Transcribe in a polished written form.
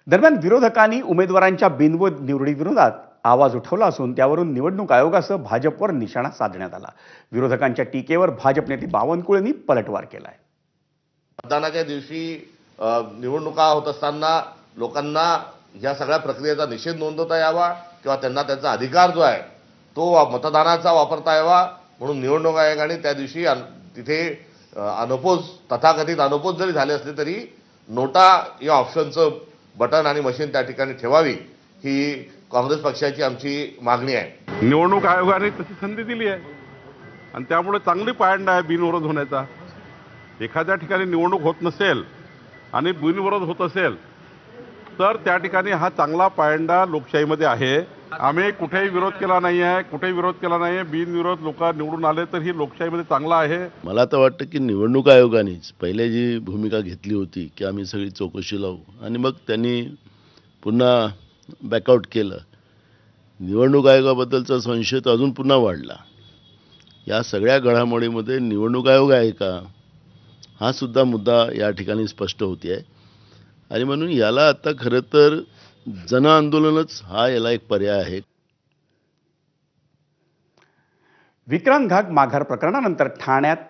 दरम्यान विरोधकांनी उमेदवारांच्या बिनविरोध निवडीविरोधात आवाज उठवला असून त्यावरून निवडणूक आयोगासह भाजपवर निशाणा साधण्यात आला। विरोधकांच्या टीकेवर भाजप नेते बावनकुळेंनी पलटवार केलाय। मतदानाच्या दिवशी निवडणुका होत असताना लोकांना या सगळ्या प्रक्रियेचा निषेध नोंदवता यावा किंवा त्यांना त्यांचा अधिकार जो आहे तो मतदानाचा वापरता यावा म्हणून निवडणूक आयोगाने त्या दिवशी तिथे अनपोज तथाकथित अनपोज जरी झाले असले तरी नोटा या ऑप्शनचं बटन आणि मशीन त्या ठिकाणी ठेवावी ही काँग्रेस पक्षाची आमची मागणी आहे। निवडणूक आयोगाने तशी संधी दिली आहे आणि त्यामुळे चांगली पायंडा आहे बिनविरोध होण्याचा। एखाद्या ठिकाणी निवडणूक होत नसेल आणि बिनविरोध होत असेल तर त्या ठिकाणी हा चांगला पायंडा लोकशाहीमध्ये आहे। आम्ही कुठेही विरोध केला नाही आहे, कुठेही विरोध केला नाही आहे। बिनविरोध लोक निवडून आले तर ही लोकशाहीमध्ये चांगला आहे। मला तर वाटतं की निवडणूक आयोगानेच पहिले जी भूमिका घेतली होती की आम्ही सगळी चौकशी लावू आणि मग त्यांनी पुन्हा बॅकआउट केलं। निवडणूक आयोगाबद्दलचा संशय तर अजून पुन्हा वाढला। या सगळ्या घडामोडीमध्ये निवडणूक आयोग आहे का हा सुद्धा मुद्दा या ठिकाणी स्पष्ट होते आहे आणि म्हणून याला आता खरं तर जन आंदोलनच हा याला एक पर्याय आहे। विक्रांत घाग माघार प्रकरणानंतर ठाण्यात